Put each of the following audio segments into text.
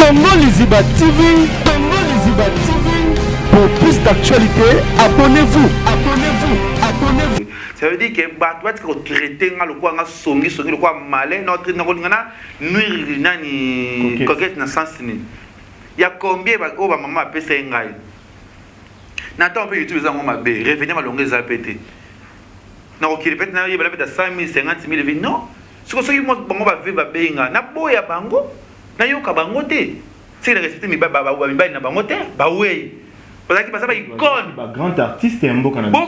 Congo Liziba TV, Congo Liziba TV. Pour plus d'actualité, abonnez-vous, abonnez-vous, abonnez-vous. Ça veut dire que tu vas traiter le quoi songi le quoi malin notre nuire nani coquette na sens ni. Il y a combien oh maman appelle ça ngai. N'attends pas YouTube ça maman bé revenir ma longue zapété. Na ok répète na yeba peut 100 000 50 000 vie non. Ce que ce moi bango va vivre benga na boya bango na yoka bango te. C'est le respecter mi ba na bango te ba oui. Parce que ça va icône grand artiste et un beau canal. Bon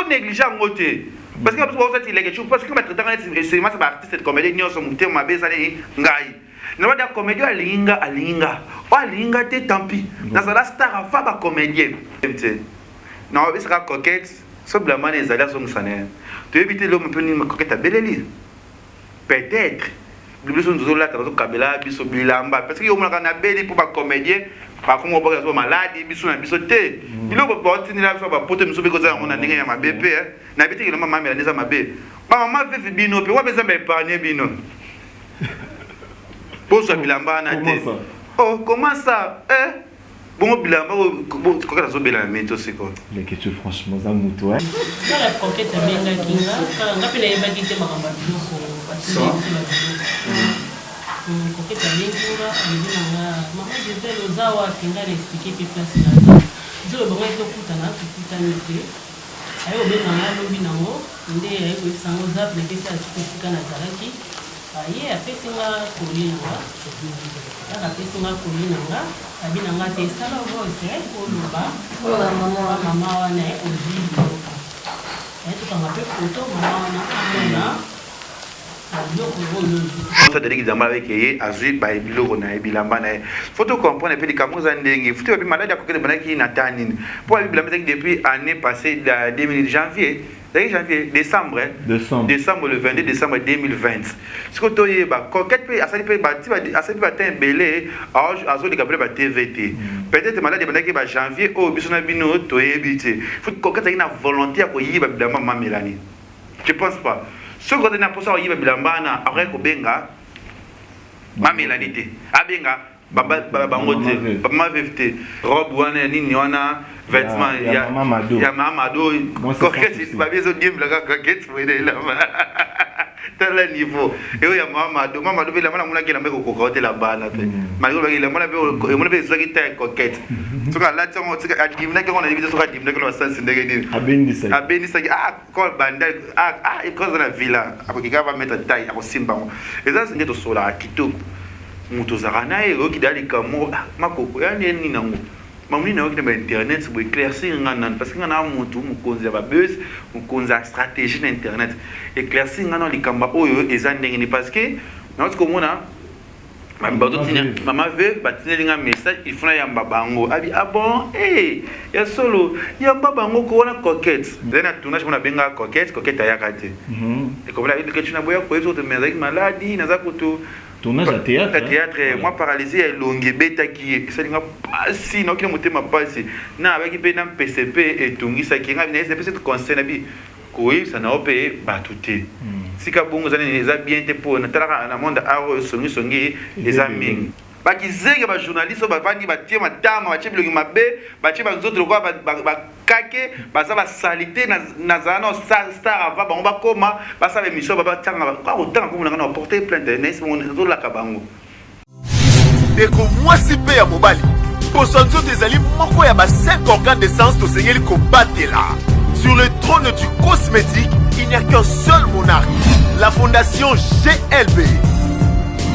négligent côté. Parce que vous il est quelque chose parce que ma traitant c'est moi ça artiste comédien son monter ma baisse aller ngai. Na ba comédien alinga. O alinga te tant pis. Na ça la star fa ba comédien. Non, c'est sera coquette. So blâmer les alias sont sané. Tu éviter l'homme peut ni coquette à beleli. Peut-être. Nous sommes là dans Kabila biso bilamba parce que yo mona na beli pour ba comédien. Par contre, on va être malade, il y a des sautés. Il y a des portes, il y a des portes, il y a des portes, il y a des bébés. Il y a des bébés. Maman, il y a des bébés. Maman, il y a des bébés. Il y a des bébés. Oh, comment ça? Bon, bilamba, comment ça se fait? Les questions, franchement, ça moutou. La conquête est bien là, qui n'a pas les baguettes de Maramba. Coquette à l'ingura, maman je vais aux awa qui n'a expliqué plus place là. Je le vois tout kutana, tout kutanité. Ayo be nanga lobi nango, nde ayo ko sango zap ne pesa tsika na zaraki. Aye apesi nga kolina. Aka pesi nga kolina nga, abi nanga te sala voice ko loba. Mama wana ozi. Eto kama pe photo mama wana amona. Ça te dit que Zamba avec Azui, Baibilo, Bilamba. Faut tout comprendre, puis les Camerounais, il faut que malade à côté de Banaki Natanine. Pour la depuis l'année passée, 2000 janvier, décembre, le 22 décembre 2020. Ce que tu as coquette, à ça peut battre belé, à ce que tu as TVT. Peut-être malade de Banaki janvier, au Bissonabino, tu es habité. Il faut que coquette ait une volonté à y aller dans ma Mélanie. Je pense pas. Ce que tu as pour ça, il y a bilambana après ko benga mamelanité abenga baba bangote baba vefte robe wana nini wana vêtements ya mamado coquette pas besoin de la coquette pour aller là tel niveau et il y a mamado vela mala mona kila mbeko kokote la bana pe malgré il mona be mona be zaki ta coquette so ka la tsango tsika adimna ke ona division so ka dimna ke no sansi ndenge ni abendisa ko banda et cause de la villa après qui va mettre taille à simba et ça c'est tout sola kitoko muto zarana et qui dali kamo makoko ya nini nango mamuni na okina ba internet pour éclaircir ngana parce que ngana mutu mukonzi ba buzz mukonzi stratégie d'internet éclaircir ngana likamba oyo ezandenge ni parce que na otko mona maman veut bâtir un message il faut yamba bango abi ah bon ya solo yamba bango ko na coquette dena tournage mona benga coquette ayakate et comme la que tu na boya ko ezo de maladie na za koto tournage à théâtre moi paralysé et longue beta qui ça linga si no ki motema passi na avec pe na PCP et tungisa ki nga na PCP conseil na bi ko ça na opé batuté si ka bongo zane les a bien te pour na tala na monde aro songi les amis ba ki zenge ba journaliste ba vandi ba tie matama ba chebilo mabe ba tie ba nzoto kwa ba kake ba za ba salité na zana star ava ba ba koma ba sa émission ba tanga ba ko tanga ko na porter plainte na isi mo la kabango deko mwasi pe ya mobali poso nzoto ezali moko ya ba 5 organes de sens to sengeli ko batela sur le trône du cosmétique. Il n'y a qu'un seul monarque, la fondation GLB.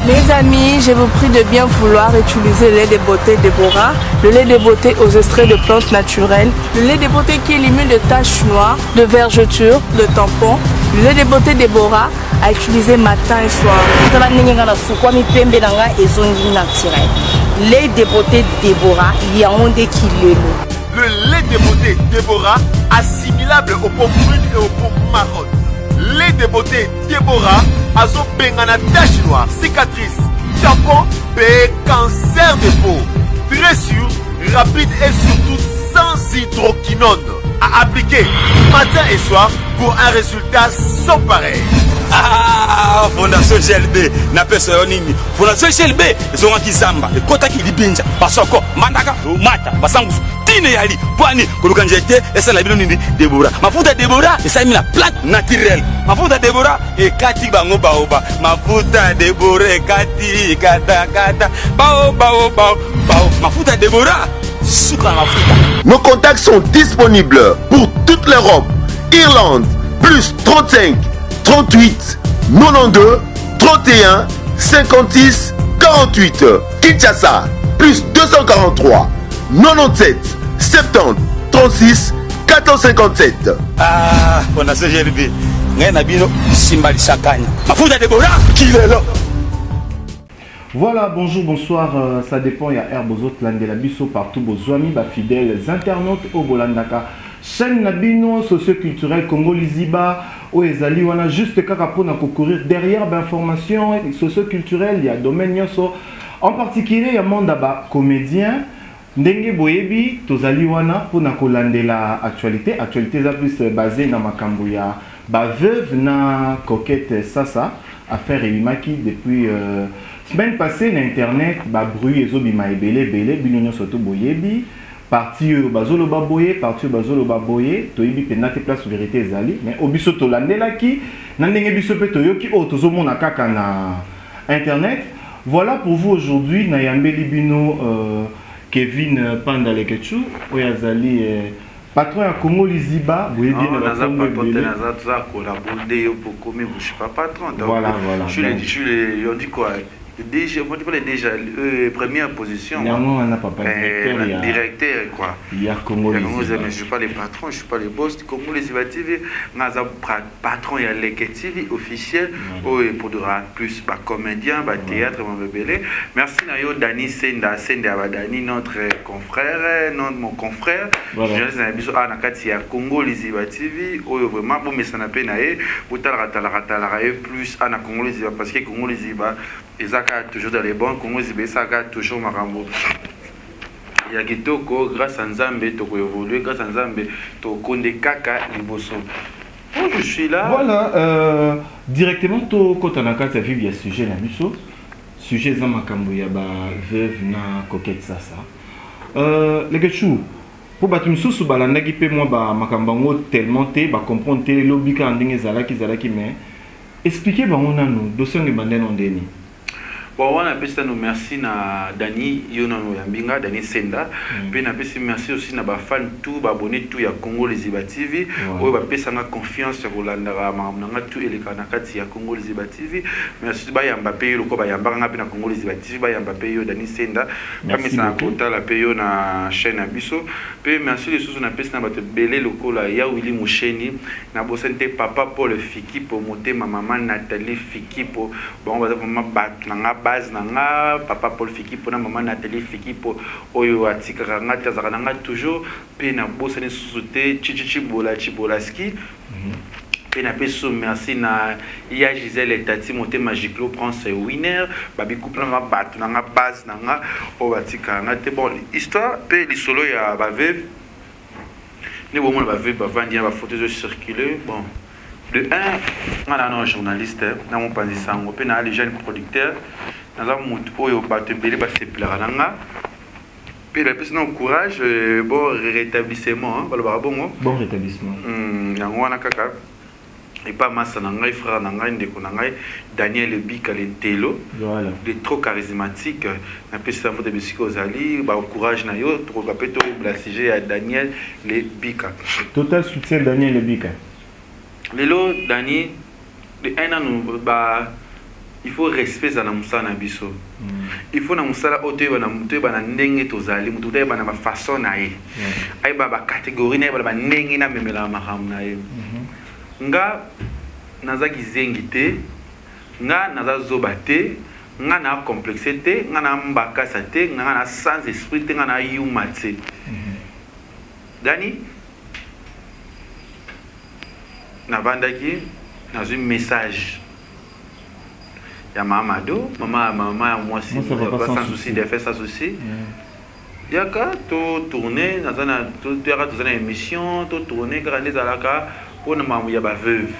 Mes amis, je vous prie de bien vouloir utiliser le lait de beauté Déborah, le lait de beauté aux extraits de plantes naturelles, le lait de beauté qui élimine les taches noires, de vergetures, de tampons, le lait de beauté Déborah à utiliser matin et soir. Lait de beauté Déborah, il y a un des kilos. Le lait de beauté Déborah, assimilable aux pommes brunes et aux pommes marronnes. Lait de beauté Déborah, azo bengana tache noire, cicatrice, tampon, cancer de peau. Très sûr, rapide et surtout sans hydroquinone. À appliquer matin et soir pour un résultat sans pareil. Ah, Fondation GLB, na pesa yo nini? Fondation GLB, zonga kizamba, ekota kilibinja, basoko, mandaka, mata, basangu, tine yali, pwani, kuluka njete, esa la bino nini, Deborah. Mafuta Deborah, esa mina plante naturelle. Mafuta Deborah, ekati bango baoba. Mafuta Deborah, ekati, kata, bao. Mafuta Deborah, sucre mafuta. Nos contacts sont disponibles pour toute l'Europe. Irlande, plus 35 38 92 31 56 48. Kinshasa, plus 243 97 70 36 457. Ah, Fondation GLB, ngay na bino simbali sakanya. Mafuta Deborah, kilelo. Voilà, bonjour, bonsoir, ça dépend, il y a Air Bozot, Landela Bisso, partout, Bozoami, fidèles internautes, au Bolandaka, chaîne Nabino, socio-culturel, Congo Liziba, au Ezali, on a juste Kakapo à courir derrière l'information socio-culturelle, il y a domaine Nyoso, en particulier, il y a Mondaba, comédien, Ndenge Boyebi, Tozali Wana, pour Nakolandela actualité, actualité ça plus basée dans Makambuya, veuve na coquette Sasa, affaire Elimaki depuis. Semaine passée, l'internet, bruit et zobima belé, binonyo soto boyebi, parti bazolo baboye, parti bazolo baboye, toyebi penate place vérité zali, mais obiso to landela ki, nandenge biso pe toyoki o tozomo na kaka na internet. Voilà pour vous aujourd'hui, na yambeli bino Kevin Pandalekechu, oyazali patron ya Congo Liziba, boyebi na patron voilà. On dit quoi? Déjà, moi je parlais déjà première position. Non, on n'a pas directeur quoi. Il y a Congo Liziba. Mais je suis pas les patrons, je suis pas les boss du Congo Liziba TV. On a patron il y a l'équipe TV officiel pour de plus comédien, théâtre mon bébé. Merci Nayo Dani Senda Dani notre confrère, mon confrère. Journaliste na biso na kati ya Congo Liziba TV. Vraiment pour me sana pe nae, utala plus na Congo Liziba parce que Congo Liziba Ezaka toujours dans les bons, Congo Liziba Ezaka toujours marambo. Il y a Kitoko, grâce à Nzambe, Toko évolué, grâce à Nzambe, Toko Ndekaka Liboso. Bon, je suis là. Voilà, directement, quand on a qu'à vivre, il y a sujet là, sujet Zamakambo, il y a veuve na coquette Sasa. Les gars, pour battre une sous balanda qui peut moi makambango tellement te comprendre te lobika andenge zalaki mais expliquez on a nous dossier de banden on deni. Bon, on a fait nous merci na Dani Yonono Yambinga, Dani Senda. Puis on a fait merci aussi na fan tout, abonné tout ya Congo Liziba TV. On a fait confiance sur Rolandara, on tout et les kanakati ya Congo Liziba TV. Merci ba Yambape le ko ba Yambanga na Congo Liziba TV, ba Yambape yo Dani Senda. Comme ça a compté la payo na chaîne Abisso. Puis merci les sous on a fait na bato belé lokola ya Willy Musheni, na bosente papa Paul Fiki pour monter ma maman Nathalie Fiki pour bon on va vraiment battre na base nanga papa Paul Fiki pour maman Nathalie Fiki pour oyo atika nga tazaka nanga toujours pe na bosane soute chichichi bolaski pe na peso merci na ya Gisèle et Tati monté Magiclo Prince Winner babi couple na bat nanga base nanga o atika nga te bon histoire pe li solo ya baveve ni bon mon baveve bavandia ba photos circuler bon de un, on a un journaliste, on a un panzisango, on a les jeunes producteurs, on a un moutouille au bateau belé, c'est plaranga. Puis la personne a courage, bon rétablissement, bon rétablissement. On a caca. Et pas massa nangai frère nangai ndeko nangai Daniel Bika le Telo. Voilà. Il est trop charismatique. Na pesa mot de bisiko zali, ba courage na yo, to ka peto blassiger à Daniel le Bika. Total soutien Daniel le Bika. Lelo Dani de un an il faut respect za na musana biso. Il faut na musala oto na muto na ndenge tozali muto te na façon na ye. Ai ba catégorie na ba ndenge na memela maham na ye. Nga nazaki zengi te, nga nazazoba te, nga na complexité, nga na mbakasa te, nga na sans esprit te, nga na yuma te. Dani na bandaki dans un message ya mamado maman moi si pas sans souci de faire ça souci yaka to tourner dans une émission to tourner grande zalaka pour na mamu ya ba veuve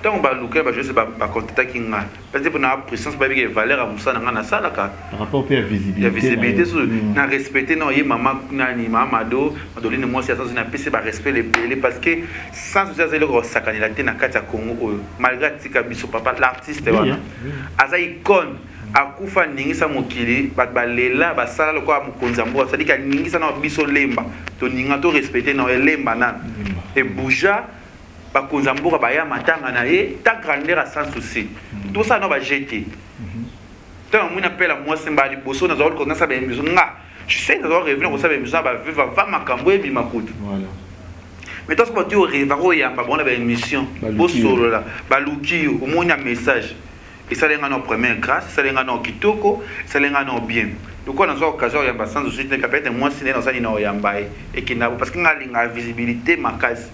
tant ba luka ba je sais ba contacter kinga parce que pour na présence ba bi valeur à musa na na sala ka par rapport à visibilité la visibilité sur na respecter non y maman nani mama do madoline moi c'est ça na pc ba respect les parce que sans ça c'est le gros sakanila te na kati ya Congo malgré tika biso papa l'artiste wana aza icône akufa ningisa mokili balela basala lokwa mukonza mboka c'est à dire ka ningisa na biso lemba to ninga to respecter na lemba na et bouja bakonza mboka baya matanga na ye ta grandeur à sans souci tout ça no ba jeter tant on appelle à moi semba liboso na zolo kona sa ba émission nga je sais na zolo revenir ko sa ba émission ba va makambo e bi makuta voilà mais toi ce que tu rêves ro ya ba bona ba émission bo solo la ba luki au moins un message et ça lenga no première grâce ça lenga no kitoko ça lenga no bien donc on a une occasion ya ba sans souci ne peut-être moi siné dans ça ni no ya mbaye et qui na parce que nga linga visibilité makasi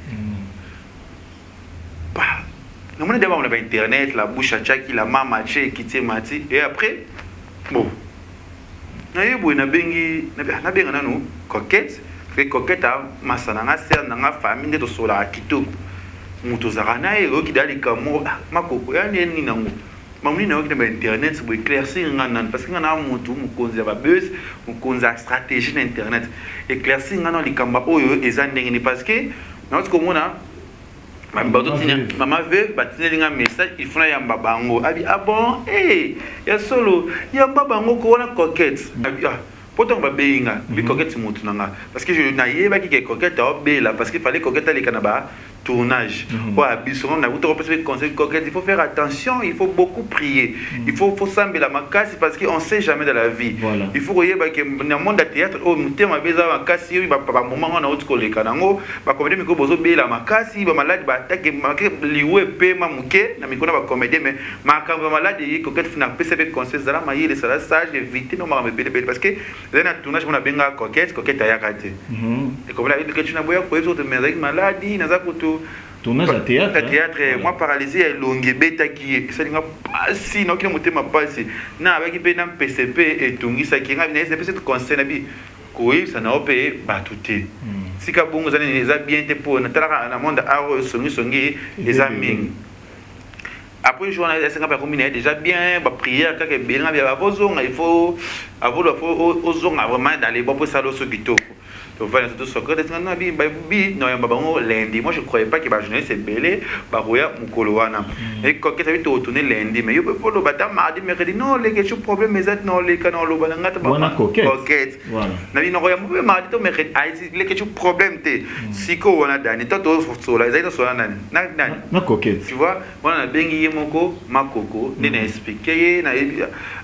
nous on a internet, la bouche à tchaki, la maman tché, qui t'est mati, et après, bon. Na bengi na nous coquette, que coquette a masananga ser nanga famille de sola kito. Muto zarana e qui dali kamo makoko ya ni nango. Mamuni na qui na internet pour éclaircir ngana parce que ngana mutu mukonza ba buzz, mukonza stratégie d'internet. Éclaircir ngana likamba oyo ezandengeni parce que na ce comme on a maman veut bâtir un message il faut yamba bango abi ah bon ya solo yamba bango ko na coquette pourtant ba beinga bi coquette mutu nanga parce que je na yeba ki coquette a bela parce qu'il fallait coquette ali kanaba tournage ou abiso na vous conseil coquette il faut faire attention il faut beaucoup prier il faut sembler la makasi parce qu'on sait jamais de la vie il faut yeba que dans monde de théâtre au mutema beza makasi ba moment na autre koleka nango ba comédie miko bozo bela makasi ba malade ba attaque liwe pe mamuke na mikona ba comédie mais makambo malade yi coquette fina pcb conseil zala mayi les sala sage éviter no ma bele parce que là tournage on a benga coquette ayakate et comme là que tu na boya ko ezo de maladie na za kutu tournage à théâtre moi paralysé et longue beta qui ça linga si non qui motema passer na avec pe na PCP et tungi ça qui ngabina c'est peut-être conseil na bi ko ça na opé ba touté si ka bongo zane les a bien te pour na tala na monde a songi les amis après jour na ça ka combiner déjà bien ba prière ka ke bien ba bozonga il faut avoir ozonga vraiment dans les bons salons so kitoko. Donc voilà, tout ce que lundi. Moi je ne croyais pas que la journée c'est belé, barouya mukoloana. Et quand tu as vu tourner lundi, mais il faut le battre mardi, mercredi. Non, les questions problèmes, mais non, les canons, le balangata, coquette. Nabi no roya mardi, mercredi. Les questions problèmes, si ko on a donné, toi tu sola, ils ont sola nan. Na coquette. Tu vois, on a bengi moko, makoko, n'est expliqué, na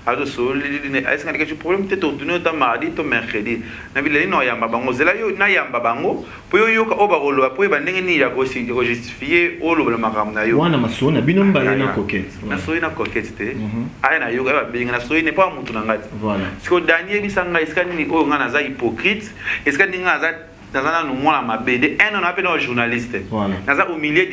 ado sol, est-ce qu'il y a quelque problème, tu tourner ta mardi, ton mercredi. Nabi le no yamba bango. Là yo na yamba bango po yo ka obarolo po ba ndenge ni ya ko si justifier o lo la makam na yo wana masona binomba na coquette na soyi na coquette te aya na yo ka ba binga na soyi ne pas mutu na ngati voilà siko Daniel bisanga iskani ni o ngana za hypocrite iskani ngaza dans un moment ma BD un on appelle un journaliste dans au milieu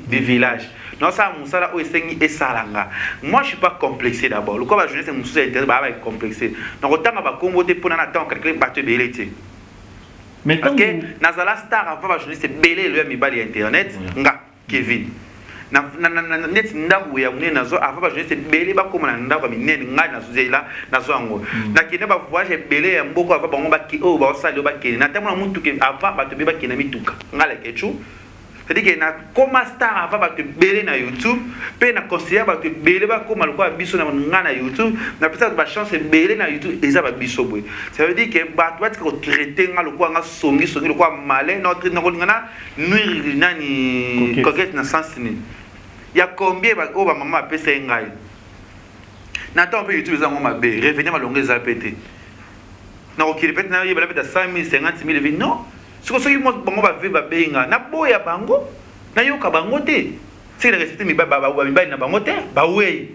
des villages non ça musala o esengi esalanga moi je suis pas complexé d'abord le quoi ba journaliste musu intérêt ba complexé donc autant ba kombo te pona na temps quelqu'un ba te belete. Parce que Nazala Star avant la journaliste belé le mibali internet nga Kevin na net ndaku ya mune nazo avant la journaliste belé ba koma na ndaku minene nga na zela nazo ngo na kine ba voyage belé ya mboko avant bango ba ki o ba sali ba kine na tamo muntu ke avant ba to be ba kine mituka nga la kechu c'est-à-dire que na koma star avant ba te belé na YouTube pe na conseiller ba te belé ba koma lokwa biso na nga na YouTube na peut-être ba chance belé na YouTube eza ba biso boy ça veut dire que ba toi tu traiter nga lokwa nga songi lokwa malé notre ngana nuire nani coquette na sens ni ya combien ba o ba maman pesa ngai na temps pe YouTube za ngoma be revenir malonge za pété na ko kiripet na yeba la 100 000 50 000 non ce que ceux qui bango ba veba benga na boya bango na yoka bango te c'est le respect mi ba na bango te ba wey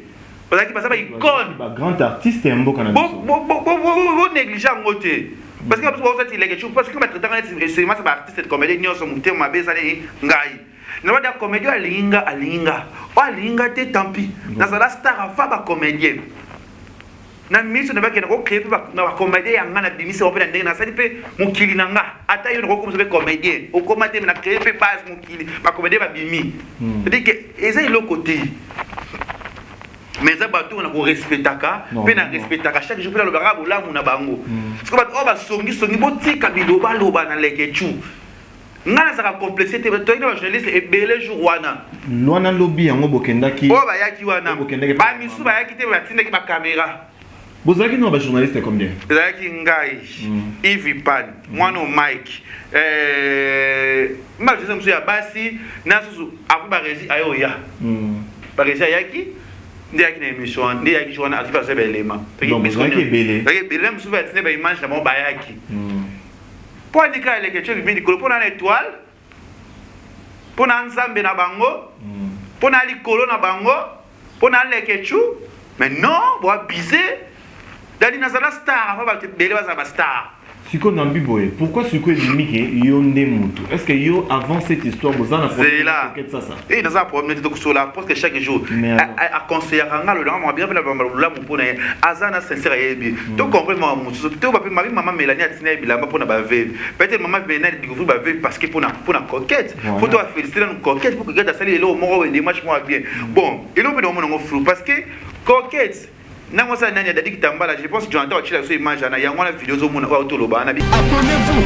parce que ça ba icône ba grand artiste mboka na bo négligeant ngote parce que vous êtes les choses parce que ba traiter c'est ma ba artiste comédien nyoso mutema beza ni ngai na ba comédien alinga te tant pis na ça la star fa ba comédien na miso na bakena ko créer na comédien yanga na bimisa ope na ndenge na sali pe mokili nanga ata yo ko komso pe comédien o komate na créer pe base mokili ba comédien ba bimi c'est-à-dire que eza ilo côté mais ça bato na ko respectaka pe na respectaka chaque jour pe na lo barabu la muna bango parce que bato ba songi botika biloba loba na lekechu ngana saka complexité to ina journaliste e belé jour wana loana lobby yango bokendaki o ba yaki wana ba misu ba yaki te ba tindaki ba caméra bozalaki no ba journaliste combien ezalaki ngai Yves Pan mwana o Mike ma je sais ya basi na susu afu ba régi ayo ya ba régi yaki ndi yaki na émission ndi yaki jona ati ba se belema bozalaki belé belé musu ba tine ba image na mo ba yaki pour dire que les questions viennent pour une étoile pour un ensemble na bango pour un licolo na bango pour un lekechu mais non pour biser dali na sala star va te bele va star Siko Nambi Boye, pourquoi Siko est limité Yonde Moutou? Est-ce que yo avant cette histoire vous en avez là. Et dans un problème de sur la poste chaque jour à conseiller à le là bien la mon pone azana sincère et donc complètement Moutou to ba maman Mélanie a tiné bila pour na ba veuve peut-être maman venait découvrir ba veuve parce que pour na coquette faut toi féliciter une coquette pour que gars salir le moro et des matchs moi bien bon et l'on peut mon flou parce que coquette nango sa nani adadi kitambala je pense que tu entends chila so image na yango na vidéo zo mona auto loba na abonnez-vous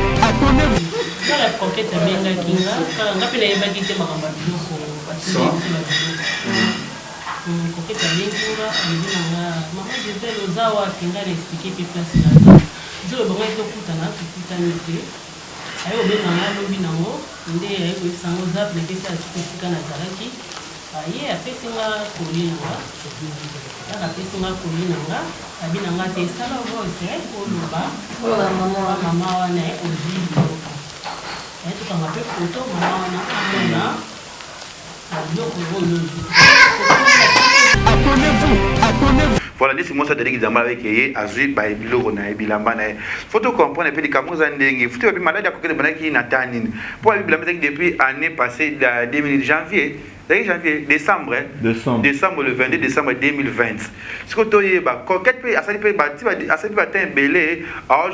la coquette benga kinga kala ngapi na yeba kite makamba biloko basile coquette benga alibina mama Giselle ozawa kinga expliquer pe place na zo bonga to kutana nite ayo benga na lobi nango nde ayo sango zap ne kesa tsika na zaraki aye apesinga kolina aka pesinga kolina abinanga te sala voice koloba mama wana ozwi biloko tukanga pe foto mama wana amona biloko oyo abonnez-vous voilà ndisi mosa tadiki zamba avec ye azui ba biloko na bilamba na photo comprendre pe likamuza ndenge futi pe malade akokende banaki na tanini pour bilamba depuis année passée de 2000 janvier décembre le 22 décembre 2020 ce que tu es coquette peut asali peut asali peut atteindre belé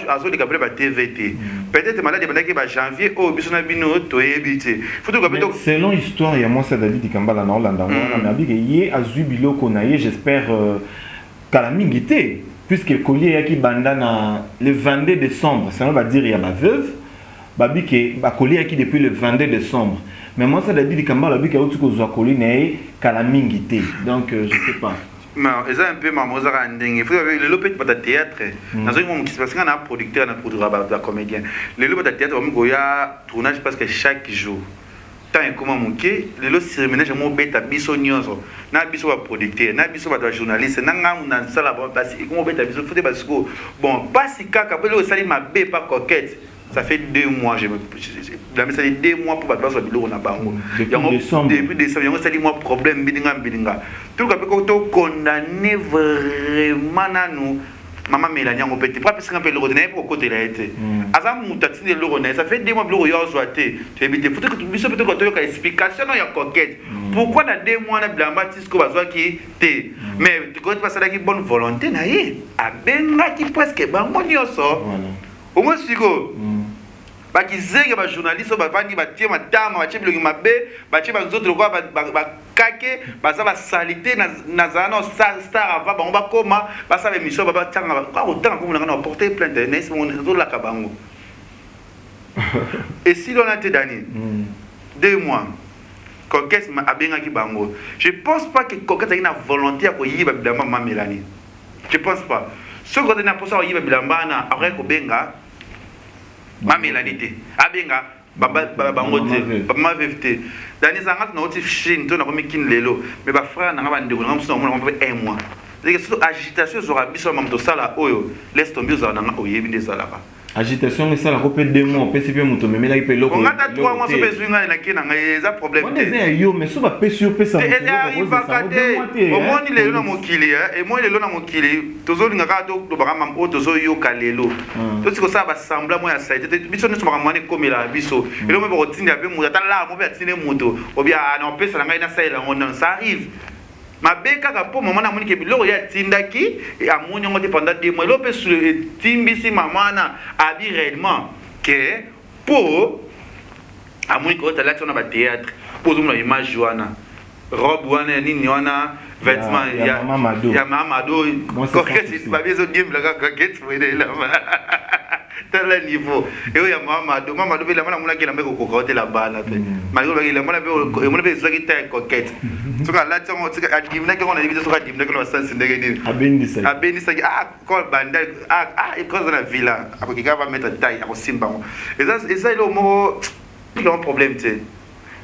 azo de capable TVT peut-être malade de janvier au bisona bino to ebité faut que selon histoire il y a moi ça David Kambala na Hollande mais abi que yé azui biloko na yé j'espère kala mingité puisque collier yaki bandana le 22 décembre ça va dire il y a ma veuve babi que ba collier yaki depuis le 22 décembre. Mais moi, ça veut dire que je suis donc je ne sais pas. Mais c'est un peu ma mozara il faut le lopet pas de théâtre. Dans un moment qui se passe quand on a producteur, on a producteur, comédien. Le lopet de théâtre, on a tournage parce que chaque jour. Tant et comment manquer, le lot cérémonial, je m'en bête à bisognoso. Na biso va producteur, na biso va journaliste, na ngam sala ba parce que comment bête à biso faut parce que bon, pas si kaka peut le salir ma bé pas coquette. Ça fait 2 mois, ça fait 2 mois pour passer au na bango. Depuis décembre, ça dit moi problème bidinga. Tout le monde est condamné vraiment nous. Maman Mélanie on peut pas parce qu'on peut le redonner pour côté là été. Azam mutatine le redonner, ça fait 2 mois que le yo zoité. Tu éviter faut que tu biso peut que tu explication il y a coquette. Pourquoi dans 2 mois na blamba tisco bazwa ki té. Mais tu connais pas ça qui bonne volonté na yé. Abenga qui presque bango nyoso. Au moins siko bakizenge ba journaliste ba vandi ba tie matama ba chebilo mabe ba tie ba nzoto kwa ba kake ba za ba salité na zana star ava ba ba koma ba sa émission ba tanga ba ko tanga ko na porter plainte na isi mon zo la kabango. Et si l'on a été damné 2 mois coquette ma abenga ki bango, je pense pas que coquette a une volonté à ko yiba bilamba ma Mélanie, je pense pas ce qu'on a pour ça yiba bilamba na après ko benga ma Mélanie abenga bango te ma vevte dani zanga na oti chine to na komi kin lelo mais ba frère na ba ndeko na mso na mo 1 mois c'est que surtout agitation zora biso mamto sala oyo laisse tomber zona na oyebi ndezalaka agitation mais ça la repète 2 mois PCP muto mais là il peut loko on a 3 mois so bezuinga na kina ngai za problème on est yo mais so ba pesio pesa au moins il est là mokili et moi il est là mokili tozo linga ka to ba mam o tozo yo kalelo to siko ça ba sembla moi ya site biso ne so ba mane komela biso et le mo ba rotinda pe muta la mo ba tine muto obia na pesa ngai na saila on ça arrive mabe kaka po maman na moni ke biloko ya tindaki et amoni ngote pendant 2 mois lope sur timbisi maman na abi réellement que po amoni ko tala tsona ba théâtre po zo na image wana robe wana nini wana vêtements ya mamado coquette ba bezo game la coquette pour aider là tala niveau et ya mamado bela mona mona kila mbeko kokote la bana pe malgré bela mona be mona be zaki ta coquette soka la tsongo tsika adimna ke ona ibita soka adimna ke no sense ndenge ni abendisa ko banda e cause na villa akokika va mettre taille akosimba et ça il au mot il a un problème tu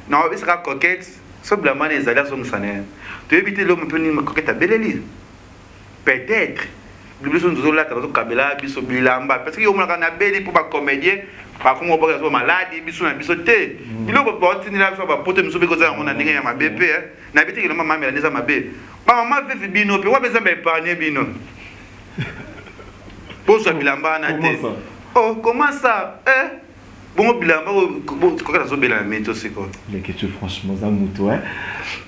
non il sera coquette so blamane ezali azongisana to éviter l'homme peut ni coquette à beleli peut-être biso nzolata bazokabela biso bilamba parce que yomona kana beli pour ba comédien ba komo ba so malade biso na biso te biloko ba tinila biso ba poto biso beko za ngona ndenge ya mabepe na biti ke mama mela neza mabe ba mama vefi bino pe wa beza ba épargner bino boso bilamba na te oh comment ça bon bilamba ko ka zo bela meto siko les questions franchement za muto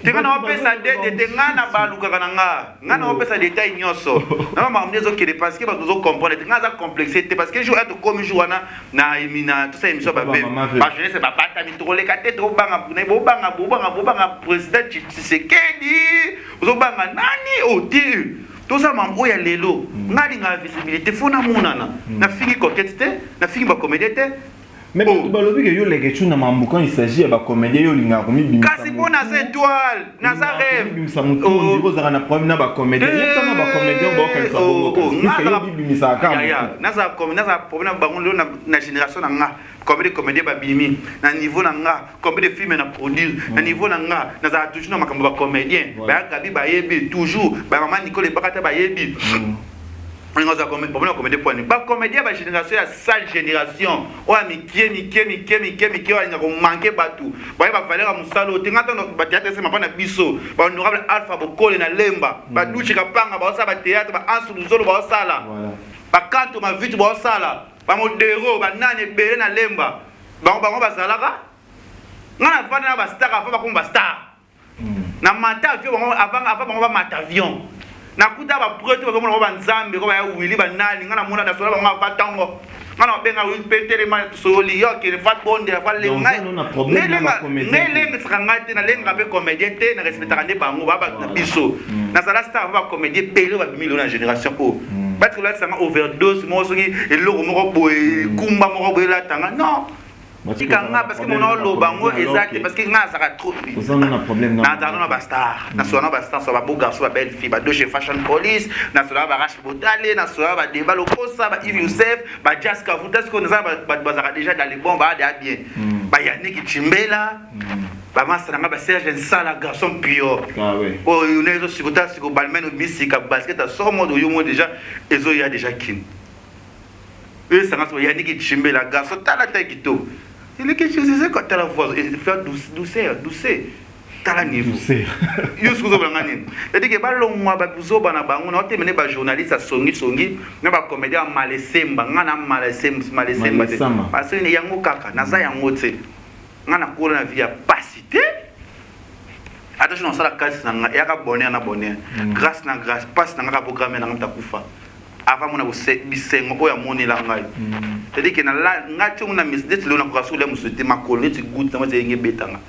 tenga na opesa de tenga na baluka kana nga opesa détail nyoso na mama mnezo kele parce que bazo comprendre tenga za complexité parce que jour être comme jour na imina tout ça émission ba jeunesse ba bata mi to le kate to banga na bo banga président Tshisekedi zo banga nani oti tout ça mambo ya lelo ngali nga visibilité fona monana na fingi coquette na fingi ba comédie mais balobi que yo leke chuna mambo quand il s'agit ya ba comédien yo linga ko mi bimisa kasi bona sa étoile na sa rêve bimisa muto ndiko za na problème na ba comédien yesa na ba comédien bo ka sa bongo kasi bimisa ka na sa problème bango na génération na nga combien de comédiens ba bimi na niveau na nga combien de films na produire na niveau na nga na za toujours na makambo ba comédien ba gabi ba yebi toujours ba maman Nicole Bakata ba yebi on a comédie point ba comédien ba génération ya sale génération o mikie on a manqué batu ba valeur a musalo te ngata ba théâtre c'est mapana biso ba honorable Alpha Bokole na Lemba ba duchi kapanga ba sa ba théâtre ba ansulu zolo ba sala ba kanto ma vitu ba sala ba modero ba nane bele na Lemba ba zalaka ngana fana na ba star afa ba ko ba star na mata avion avant ba mata avion nakuta ba prêtre ba mona ba nzambe ko ba ya wili ba nani ngana mona da sola ba ngaba tango ngana benga wi petere ma soli yo ke fa bonde fa le ngai ngai ngati na lenga be comédien te na respectera ne bango ba biso na sala star ba comédien pele ba million na génération ko battre là ça overdose mo soki eloko moko boye kumba moko boye la tanga non Tikanga parce que mon olo bango exact parce que nga ça trop on a un problème na na ba star na so na ba star so ba beau garçon ba belle fille ba doje fashion police na so ba rache bodale na so ba débat le kosa ba Yves Youssef ba Jazz Kavuta ce qu'on a déjà dans les bons ba bien ba Yannick Chimbela ba masana ba Serge Nsala garçon pio oh on est aussi côté c'est que balmen musique basket à so mode yo déjà ezo ya déjà kin eux ça na Yannick Chimbela garçon tala takito. Il est quelque chose, c'est quand tu as la voix, faire douceur. T'as la niveau. Yo sous ngani. C'est-à-dire que ba longwa ba buzo bana bango na otemene ba journaliste a songi na ba comédien malesemba ngana malesemba parce que yango kaka naza yango te. Ngana ko na via pasité. Attention ça la casse na ya ka bonheur na bonheur. Grâce na grâce, passe na ka programme na ngata kufa. Avant mon bisengo oya moni la ngai c'est-à-dire que na la ngati on a mis des le na ko rasula musete makolo ti goûte na ze nge betanga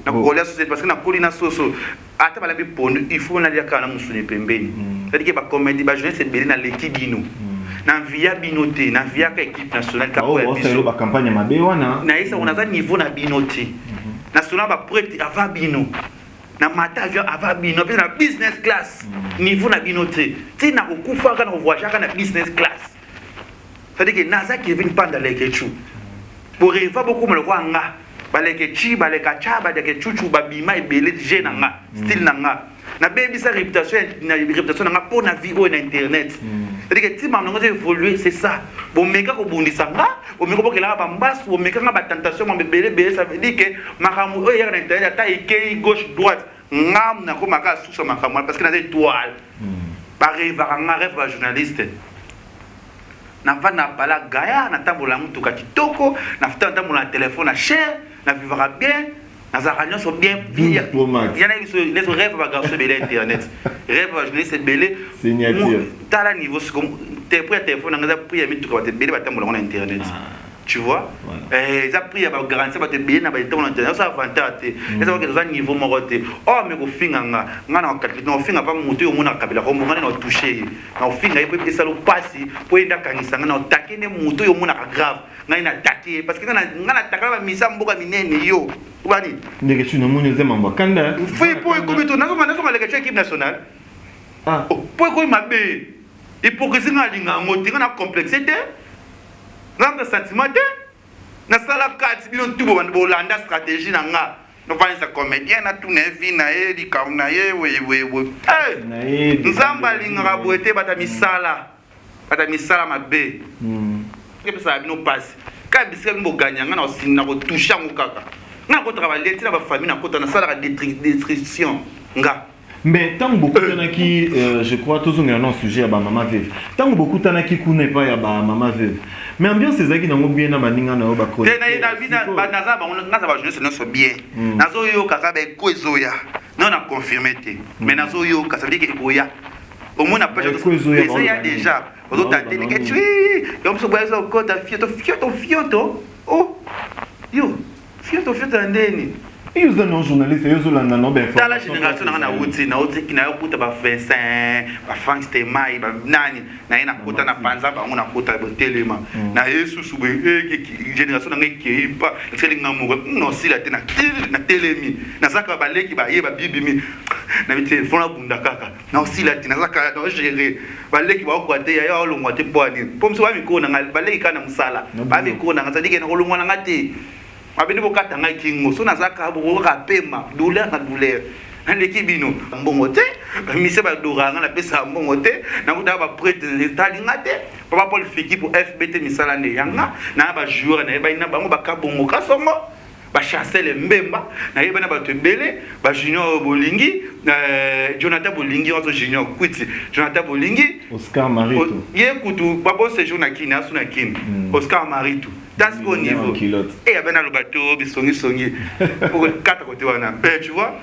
na ko la société parce que na kolina soso ata bala bi pondo il faut na liaka na musuni pembeni c'est-à-dire que ba comédie ba jeunesse beli na l'équipe bino na via binoté na via ka équipe nationale ka ko biso ba campagne mabe wana na isa on a za niveau na binoté national ba prêt avant bino na mata avion ava bino pe na business class niveau na binoté ti na okufa kana voyager kana business class c'est-à-dire que naza qui vient panda leke chu pour rêver beaucoup me kwa nga baleke chi baleka cha baleke chuchu babima ebele je na nga style na nga na baby sa réputation na nga pour na vie au internet c'est-à-dire que ti mamna ngoze évoluer c'est ça bon meka ko bundisa nga o meko bokela ba mbas o meka nga ba tentation mambe bele ça veut dire que makamu o ya na internet ta ikei gauche droite ngam na ko maka sous makamu parce que na étoile ba rêve ba journaliste na va na bala gaya na tambola mutuka kitoko na fita tambola téléphone na cher na vivra bien Nazaranion sont bien. Il y en a qui les rêves à garçon belé internet. Rêve à jeunesse belé. Signature. T'as la niveau comme t'es prêt à téléphone on a pris à mettre tu belé batam on internet. Tu vois? Ils ont pris à garantir ba te belé na ba téléphone internet. Ça avantage. Ils ont que dans un niveau moroté. Oh mais au fin nga na okatli no fin pas monter au mona kabila ko ngana na toucher. Na fin nga ipo pesa lo passi po enda kangisa nga na taquer ne moto yo mona grave. Nga ina taquer parce que nga na takala ba misa mboka minene yo. Ubani. Ndeke tu no moni zema mbakanda. Foi po komito nazo maleka équipe nationale. Ah. Po ko mabe. Hypocrisie nga linga ngoti nga na complexité. Nga sentiment de na sala carte bino tubo bolanda stratégie na nga no vanisa comédien na tout na vie na ye di kauna ye we eh nzamba linga boete bata misala mabe ke pesa bino passe ka bisika bino gagna nga na osinna ko toucher ngo kaka nga ko travailler tina ba famille na kota na sala destruction nga. Mais tant beaucoup qui, je crois, tous on a un sujet à maman veuve. Tant beaucoup qui connaît pas à maman veuve. Mais ambiance c'est ça qui n'a bien à maninga na oba ko. Tena na vida naza ba naza ba jeunesse non bien. Nazo yo kaka ba ko ezoya. Non a confirmé té. Mais nazo yo ka ça veut dire que boya. Au moins n'a pas de ça y a déjà. Aux autres télé que tu comme ça boya ko ta fioto. Oh. Yo. Fioto ndeni. Ils ont un journaliste, ils ont un nom dans la génération na wuti na wuti kina yokuta ba Vincent ba Frank Stemai ba nani na ina kuta na panza ba ngona kuta ba telema na Yesu sube génération na ngi pa tseli ngamuko no sila tena na telemi na saka ba leki ba ye ba bibimi na téléphone na bunda kaka na sila tena saka na gérer ba leki ba ko te ya olongwa te bwani pomso ba mikona ngal ba leki kana musala ba mikona ngatsadike na olongwa ngati abini bokata ngai kingo so nazaka bo rapema douleur na douleur ndeki bino mbongo te mise ba doranga na pesa mbongo te na kuta ba prêtre l'état lingate papa Paul Fiki pour FBT misala ne yanga na ba joueur na ba ina bango ba kabongo kasongo ba chasser mbemba na yeba na ba tebele ba junior bolingi Jonathan Bolingi ozo junior kwiti Jonathan Bolingi Oscar Marito ye kutu babo séjour na kini asu na kini Oscar Marito dans ce niveau et il y avait un bateau bisongi pour 4 côtés wana tu vois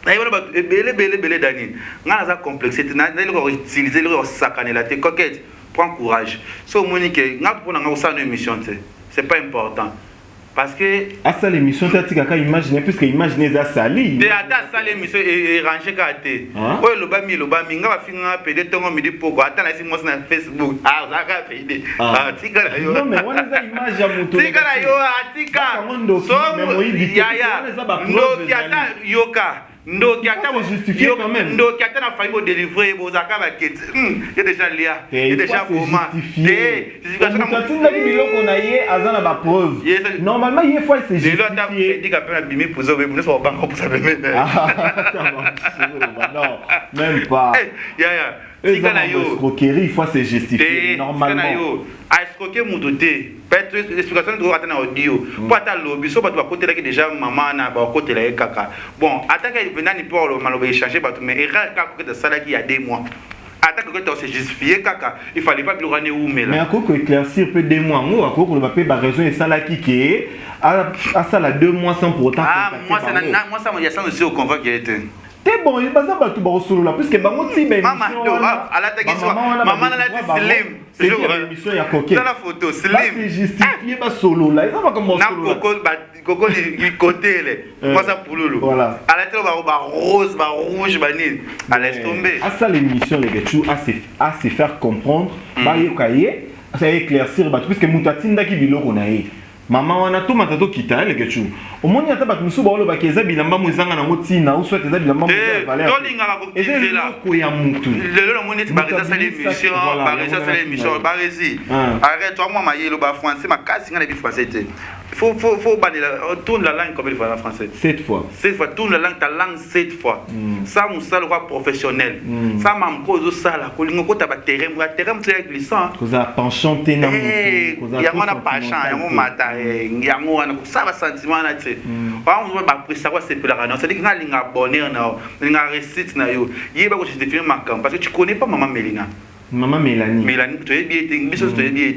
na yeba ba belé dani nga za complexité na le ko utiliser le sakane la te coquette prends courage so monique nga pour nga usana émission c'est pas important. Parce que à ça l'émission t'as dit qu'à imaginer puisque imaginer ça sali de ata ça l'émission est rangé kate oyo lobami nga ba finga pede tongo midi poko ata na simo na Facebook za ka pede tika na yo non mais on les a image ya moto tika na yo atika so ya ndo kiata yoka ndo kiata justifié quand même ndo kiata na famille au délivrer bozaka ba kete il déjà lia il déjà comment justification na biloko na ye azana ba preuve normalement il faut c'est justifié dit qu'après la bimi pour ça vous ne pas pour ça même non même pas escroquerie, il faut se justifier normalement. À escroquer mon doté, peut-être l'explication de attendre audio. Pour attendre lobby, soit tu vas côté là que déjà maman na ba côté là kaka. Bon, attaque venant ni pour le malobe échanger mais erreur que de ça là qui y a 2 mois. Attaque que tu se justifier kaka, il fallait pas le ramener où mais à quoi que éclaircir peut 2 mois, moi à quoi que le papier ba raison et ça là qui est à ça là 2 mois sans pour autant. Moi ça il y a ça aussi au convoi qui a été. T'es bon, il va pas tout solo là, puisque bango ti ben maman na la slim. C'est l'émission ya coquette. Dans la photo slim. C'est justifié ba solo là, il va pas comme solo. Na coco il côté là. Moi ça pour lolo. Voilà. À la télé ba rose, ba rouge, ba nil. À laisse tomber. À ça l'émission les gars, à se faire comprendre, ba yokaye, ça éclaircir ba puisque mutatinda ki biloko na ye. Maman wana to matato kita le gechu omoni ata bat musu ba oloba keza bilamba mwezanga na motina ou soit eza bilamba mwezanga valeur to linga ba ko là ko ya mutu lelo na moni ba reza sala émission ba reza sala émission ba rezi arrête toi moi mayelo ba français ma kasi ngana bi français te faut tourne la langue comme il faut en français 7 fois tourne la langue ta langue 7 fois ça mon sala quoi professionnel ça mam ko zo sala ko lingo ko ta ba terrain c'est glissant ko za penchant te na mutu ko za ya mona passion ya mo mata yango wana ça va sentiment na te ba on ba pressa quoi c'est la rana c'est dit nga linga bonheur na linga réussite na yo yeba ko justifier ma camp parce que tu connais pas maman Melina Maman Mélanie. Mélanie, tu es bien, biso tu es bien.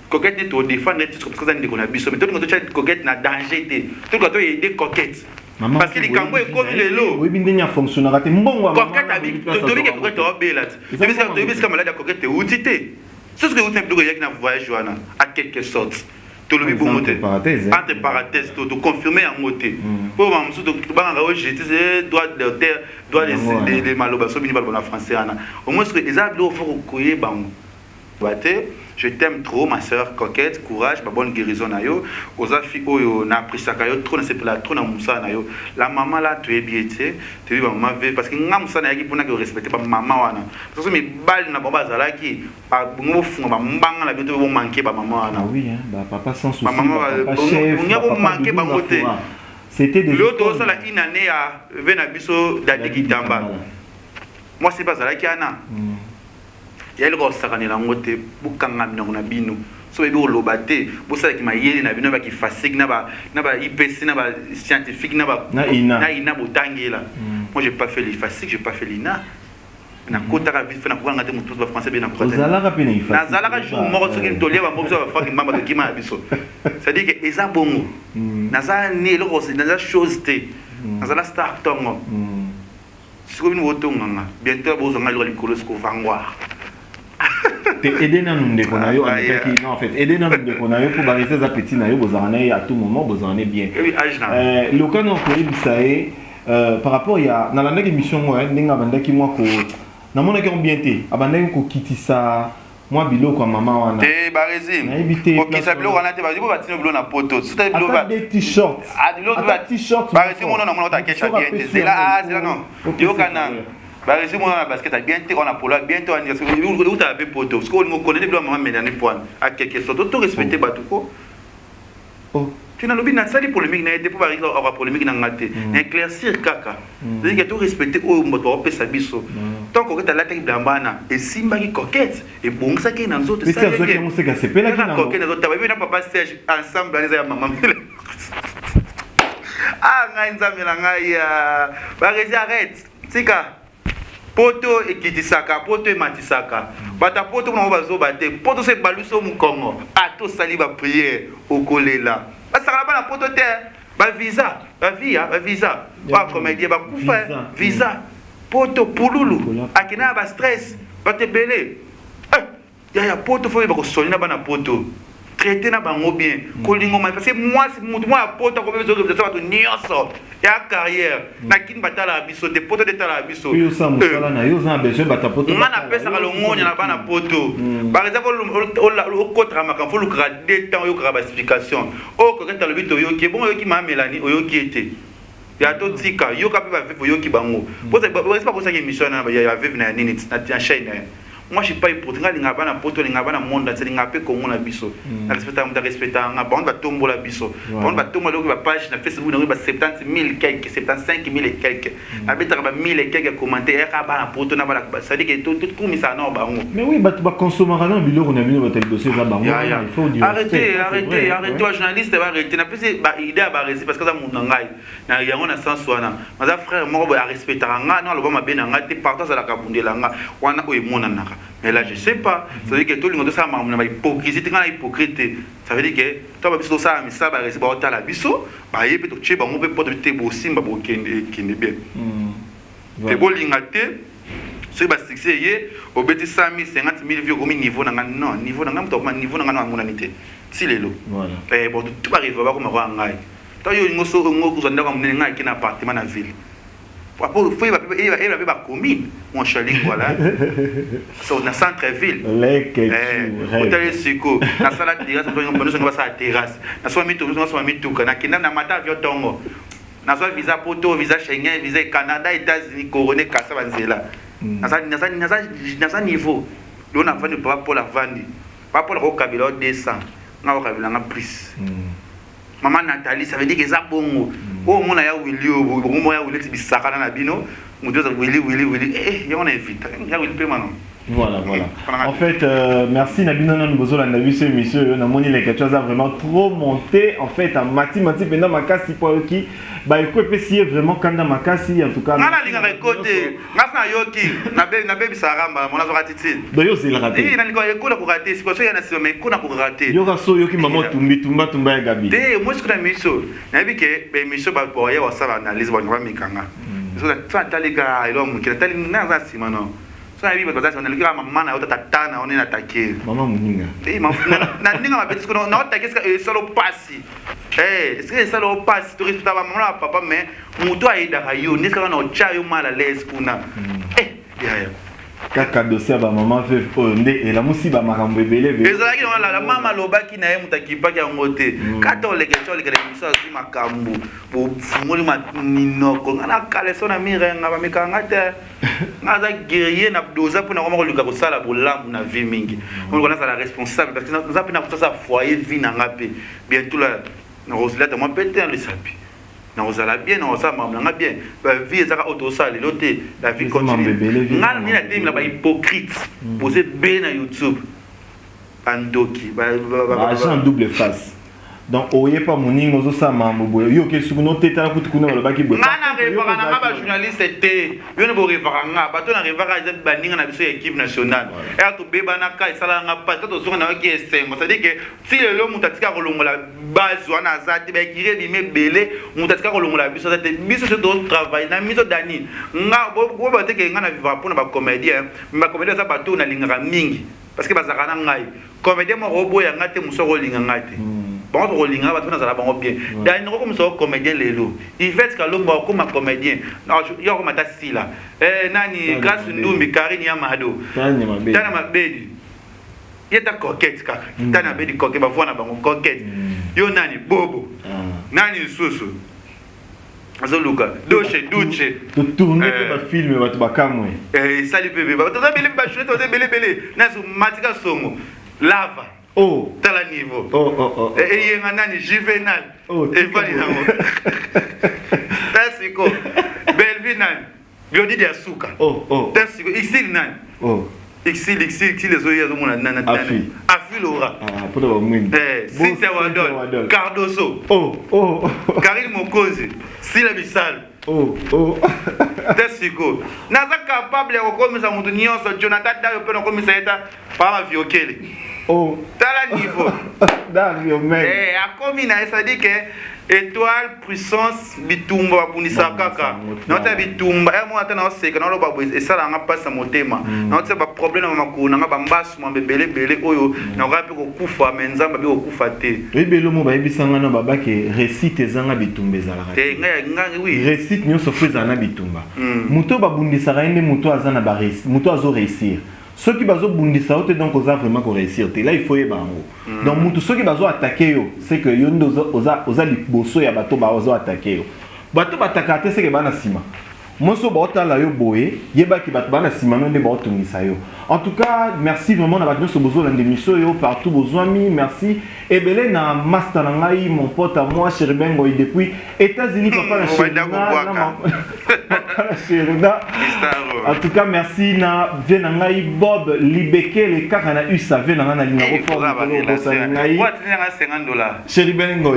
Coquette n'est au défendre parce que ça n'est qu'on a biso. Mais tout le monde tu as coquette n'a danger. Tout le monde tu as des coquettes. Parce que les Cambos est comme les lots. Oui, bien n'y a fonctionné. Coquette avec, tu veux que coquette au bélat. Tu veux que malade à coquette est outité. C'est ce que vous avez dit que vous voyez Joanna à quelque sorte. Tout le monde entre parenthèses, tout confirmer en moté. Pour moi, je suis droit de terre, droit des malobas, au minimum en français. Au moins, les arbres il faut couiller bang. Je t'aime trop, ma soeur, coquette, courage, ma bonne guérison. Aux affaires, on a appris ça, trop dans cette trop dans Moussa. La maman là, tu es bien, tu es maman, parce que nous Moussa n'a pas pour respecter maman. Parce que mes balles n'a pas là qui, nous font ma maman là, bientôt vont manquer ma maman. Ah oui, hein, papa sans souci. Maman, on manquer ma moté. C'était des. L'autre, ça là, une année à Venabiso d'Adikitamba. Moi, c'est pas ça là qui a na. Il y a le gros sakane la ngote bukanga na bino so ebe olobate bo ça qui ma yeli na bino ba ki fasik na ba IPC na ba scientifique na ba na ina botangela. Moi j'ai pas fait les fasik, j'ai pas fait l'ina na kota ka vite na ko ngate mutu ba français bien na ko zala ka pena ifasi na zala ka jour moko so ki tolia ba mobso ba faki mamba to kima biso ça dit que eza bongo na za ne le gros na za chose te na za la star tongo siko bino botonganga bientôt bozo ngalo likolo siko vangwa aider dans nous déconner non en fait aider dans nous déconner pour barriser ça petit na yo bozana à tout moment bozana bien le cas non ko bisae par rapport ya na la émission moi ndinga bandaki moi ko na mona ki ambienté abandaki ko kitisa moi biloko maman wana te barezi ko kitisa biloko wana te baziko batino biloko na poto tout est biloko des t-shirts biloko ba t-shirt barezi mona na mona ta kesha bien te c'est là non yo kana bah si moi la basket a bien été on a pour là bientôt on dit où tu as fait poteau parce qu'on connaît bien maman Mélanie point à quelque sorte tout respecter batuko tu n'as l'obligé de salir polémique n'a été pour arriver à polémique n'a ngate éclaircir kaka c'est que tout respecter au moto on peut s'abisso tant que tu as la tête d'ambana et simba qui coquette et bon ça qui est dans autres ça c'est pas là qui coquette dans autres tu vas papa Serge ensemble les ya maman ah nganza melanga bah arrête tika poto ekitisaka poto ematisaka bata poto na bazo bate poto se baluso mukongo ato sali ba prière okolela basala bana poto te ba visa ba visa ba comédie ba kufa visa poto pululu akina ba stress ba te belé ya poto fo ba ko solina bana poto traiter na bango bien kolingo parce que moi poto ko bezo de ça to nyoso ya carrière na kin batala biso de poto de tala biso yo sa musala na yo za besoin bata poto mana pesa ka longonya na bana poto par exemple o kotra maka fo lukra de temps yo ka ba explication o ko kenta lobito yo ki bon yo ki ma Mélanie o yo ki était ya to tika yo ka pe ba vivre yo ki bango parce que pas ko ça qui mission na ya vivre na nini na chaîne. Moi je suis pas hypocrite nga bana poto nga bana monde c'est nga pe kongo na biso na respecta nga ba on va tomber la biso on va tomber la page na Facebook na ba 70,000 quelques 75,000 et quelques na beta ba 1000 et quelques commentaires ka bana poto na bana ça dit que tout comme ça non ba mais oui ba consommer na biloko na bino ba tel dossier za bango il faut dire arrêtez toi journaliste ba arrêter na pese ba idée ba rési parce que ça mon ngai na yango na sens wana ma frère mo ba respecter nga na lo ba mabena nga te partout ça la kabundela nga wana o emona naka. Mais là, je ne sais pas. Ça veut dire que tout le monde a une hypocrisie. Ça veut dire que toi, tu as mis ça, tu as mis ça, tu as mis ça, tu as mis ça, tu as mis ça, tu as mis ça, tu as mis ça, tu as mis ça, tu as mis ça, tu as mis ça, tu as mis ça, tu as mis niveau non, niveau na monanité. Si les lots. Et bon, tout arrive à voir comment on va. Toi, il y a une chose qui est un appartement dans la ville. Il faut y commune, mon chali, voilà. C'est dans centre-ville. Hôtel Siko, dans la terrasse, nous avons la terrasse. Nous avons mis tout, nous avons visa poto, visa Schengen, visa Canada, États-Unis, couronné, Kassa, Vanzela. Dans un niveau, nous avons fait pour la vendre. Pas pour le vocabulaire descend. Nous avons un prix. Maman Nathalie, ça veut dire que ça bon. Oh mon aya Willy, bon mon aya Willy, c'est bisaka na bino. Mon Dieu, Willy. Eh, y on invite. Y a Willy maintenant. Voilà. En fait, merci Nabino Nanbozo la Nabi ce monsieur on a moni les quelque chose a vraiment trop monté en fait à mati pendant ma kasi pour qui bah écoute pesier vraiment quand dans ma kasi en tout cas. Ngana linga récolter, ngasa yoki, na baby saramba, mon azora titi. D'ailleurs c'est le raté. Eh na linga écoute pour rater, c'est parce qu'il y a na mais kuna pour rater. Yoka so yoki maman tumba ya gabi. Moi je connais miso. Na bi ke be miso ba pour ya wasa analyse ba mikanga. So ça taliga ilo mukira tali na za simano. So na bi ba za na maman na tata na on est attaqué. Maman muninga. Eh na ninga ma petit na attaquer ça le passi. Est-ce que ça le passe tu respectes maman papa mais muto aida yo n'est-ce qu'on a chayo mal à l'aise kuna. Kaka dossier ba maman fait ndé et la musi ba makambo ebele. Ezalaki la mama lobaki na ye mutakipaki ya ngote. Kato leke chole kele miso asi makambo. Bo fumoli maninoko ngana kale sona mirenga ba mikanga te. Ngaza guerrier na doza pour na koma koluka ko sala bolambu na vie mingi. On connaît ça la responsable parce que nous a pena ça foyer vie na ngape. Bientôt là na Roselette moi péter le sapi. Na Rosala bien na Rosala mamlanga bien. Ba vie ezaka autosale loté la vie continue. Ngana ni na temi la ba hypocrite. Poser ben na YouTube. Andoki ba agent double face. Donc oye pas moningo zo sa mambo boyo yo ke sukuno teta kutu kuna lo baki boyo. Ngana revara nga ba journaliste te. Yo ne bo revara nga ba to na revara za baninga na biso équipe nationale. Et to beba na ka sala nga pas to zo na ki esengo. Ça dit que si le lo mutatika kolongola base wana zati ba kire bi mebele mutatika kolongola biso zati biso se do travail na miso dani. Nga bo ba te ke nga na vivre pour na ba comédien. Ma comédien za ba to na linga mingi parce que bazaka na ngai. Comédien mo robo ya ngate musoko linga ngate. Bon, on relinga, on va faire bien. D'ailleurs, comme ça, comédien Lelo. Il fait ce que l'homme comme un comédien. Non, il y a comme un tassi là. Nani, grâce à nous, mais Karine Yamado. Tana Mabedi. Il y a ta coquette, Tana Mabedi coquette, bah voilà, bah mon coquette. Yo Nani, Bobo. Nani Soussou. Azoluka, Doche. Tu tournes le film, tu vas camouer. Salut bébé. Tu vas belé, tu vas belé. Nasu Matika Songo. Lava. Oh, t'as la niveau. Oh. Et il y a un juvénal. Oh, et pas les amours. T'as ce quoi? Belvinan. Biodi de Asuka. Oh. T'as ce quoi? Ici, nan. Oh. Ici, les oeufs, ils ont mon nana. Afi Laura. Ah, pour le moment. Cynthia Wadol. Cardoso. Oh. Karine Mokozi. Sila Bissal. Oh. T'as ce quoi? N'a pas capable de recommencer à mon union sur Jonathan Dayo peut nous commencer à par Viokele. Oh, t'as la niveau. Dario mec. A combina ça dit que étoile puissance bitumba bunisa kaka. Non ta bitumba e mo atana oseka na lo babo e sala nga pasa motema. Non ta ba problème na makuna nga bambasu mo bebele oyo na ngapi ko kufa menzamba bi ko kufa te. Ebelo mo ba ebisanga na baba ke récite zanga bitumba ezala. Nga oui. Récite nyoso feza na bitumba. Muto ba bundisa raende muto azana ba réussir. Muto azo réussir. Ceux qui bazo bundisa ote donc oza vraiment ko réussir te là il faut yebango. Donc mutu ceux qui bazo attaquer yo c'est que yo ndo oza liboso ya bato ba ozo attaquer yo. Bato bataka te c'est que bana sima. Moso bota la yo boye yeba ki bato bana sima no nde ba otungisa yo. En tout cas, merci vraiment na bato so bozo la ndemiso yo partout bozwami, merci. Ebele na master na ngai mon pote à moi Cheribengo depuis États-Unis papa na Sherina. En tout cas, merci na Venangai Bob Libeke le kaka na USAV na na numéro fort ngai. What $50. Cheribengo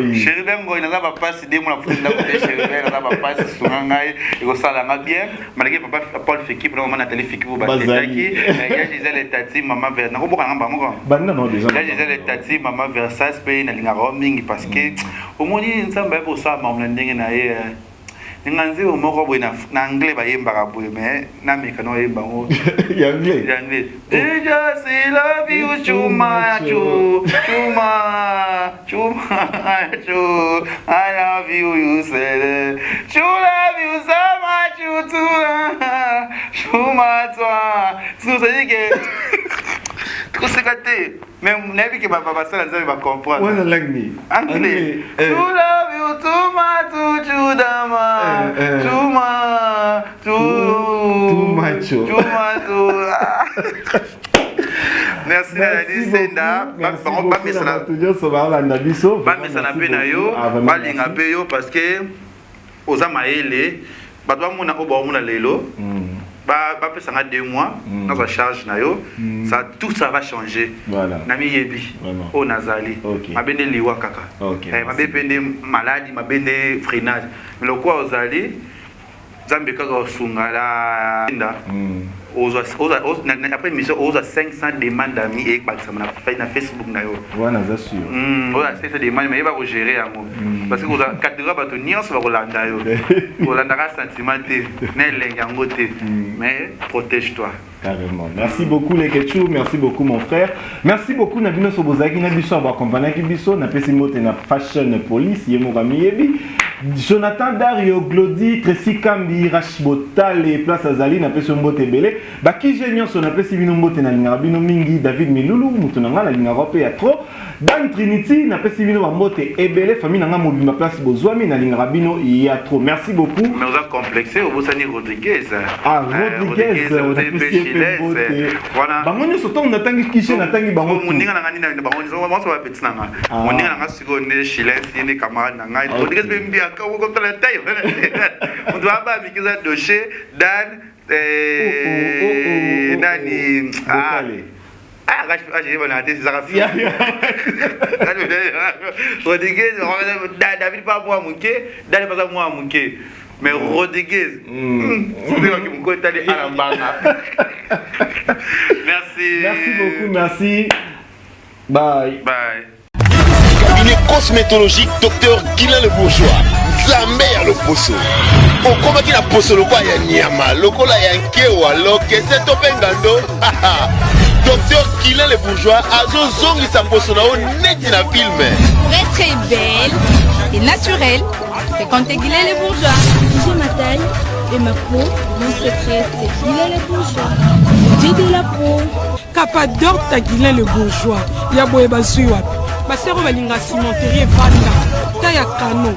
na ba passe de mo na funda ko de Cheribengo na ba passe sungai e ko sala nga bien. Malgré papa Paul Fekip na mo na tele Fekip ba tetaki. Ya Gisèle Tati mama vers na ko boka ngamba moko. Banda no déjà. Ya Gisèle Tati mama Versace pe na linga roaming parce que au moni nzamba po sa mamla ndenge na ye. Nganzi moko boy na anglais ba yemba ka boy mais na mekano yemba ngo anglais just love you too much I love you said you love you so much too much so c'est que tout ce que même n'avez que papa ça les va comprendre ouais la langue anglais you love you too much too merci Nani Senda ba mesana toujours sauver la ndabiso ba mesana pe na yo ba linga pe yo parce que oza maele ba doit mona oba mona lelo ça a 2 mois, dans la charge, ça, tout ça va changer. Voilà. Nami Yebi, au Nazali, ma bende liwa kaka. Ma bende maladie, ma bende freinage. Mais le quoi aux alliés, Zambie kaka sungala. Après mission, on a 500 demandes d'amis et par exemple na Facebook na yo. Voilà, ça sûr. On a 500 demandes mais il va gérer à moi. Parce que on a 4 bateaux nions va Rolanda yo. Rolanda ka sentimenté, né lengango té. Mais protège-toi. Carrément. Merci beaucoup les Ketchou, merci beaucoup mon frère. Merci beaucoup Nabino Sobozaki, Nabiso va accompagner Kibiso, na Pesimote na Fashion Police, Yemogami Yebi. Jonathan Dario, Glody, Tracy Kambi, Rashbotale, Place Azali, na Pesombote Belé. Baki Génion, son appel Sivinombote na Lingabino Mingi, David Miloulou, Moutonanga, la Lingarope à trop. Dan Trinity, na Pesivino Mbote Ebele, famille Nanga Mobima Place Bozwami, na Lingabino, il y a trop. Merci beaucoup. Mais on a complexé, au Bosani Rodriguez. Ah, Rodriguez, on a pu voilà. Bangonyo surtout on attend kiché na tangi bango. Mon ninga nanga nina bangonyo on va petit nanga. Mon ninga nanga seconde chilien ni camarade nanga. Rodriguez bembi aka ko comme la taille. On doit pas mikiza dossier Dan Nani j'ai bonne idée, c'est ça. Rodriguez, David pas moi mouké, David pas moi mouké. Mais Rodriguez, c'est lui qui me coûte aller à la barre. Merci. Merci beaucoup, merci. Bye. Bye. Cabinet cosmétologique Dr Guilain le Bourgeois. Zambé à l'opposo. Au combat qui la poso le quoi ya nyama, le kola ya nkewa, lo kese to bengando. Docteur Guilain le Bourgeois a zongi sa poso na o neti na film. Pour être très belle et naturelle, fréquentez Guilain le Bourgeois. J'ai ma taille et ma peau, mon secret c'est Guilain le Bourgeois. J'ai de la peau. Capador ta Guilain le Bourgeois. Ya boye basuwa. Basero balinga cimenterie vanda. Ta ya kano.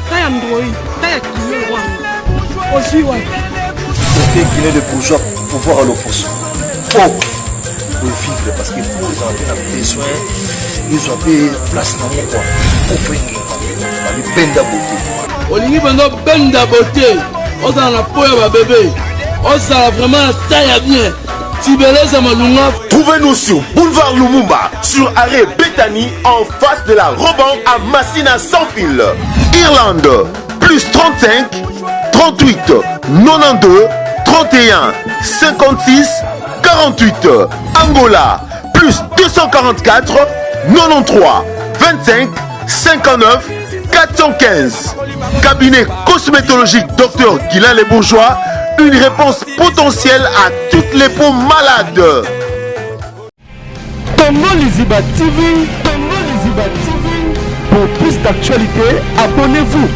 Ta ya ndroi. Ta ya kilo wanga. Osuwa. C'était Guilain le Bourgeois pour voir l'opposition. Oh! Pour vivre parce que pour les enfants ont besoin, ils ont des places dans mon coin. Pour venir. Les peines de beauté. Olingi bando benda beauté. Oza na poya ba bébé. Oza vraiment taille bien. Tibeleza malunga. Trouvez-nous sur Boulevard Lumumba, sur arrêt Bethany, en face de la Roban à Massina sans fil. Irlande, plus 35 38 92 31 56 48. Angola, plus 244 93 25 59 415. Cabinet cosmétologique Dr Guilain les Bourgeois, une réponse potentielle à toutes les peaux malades. Tongo Liziba TV, pour plus d'actualités, abonnez-vous.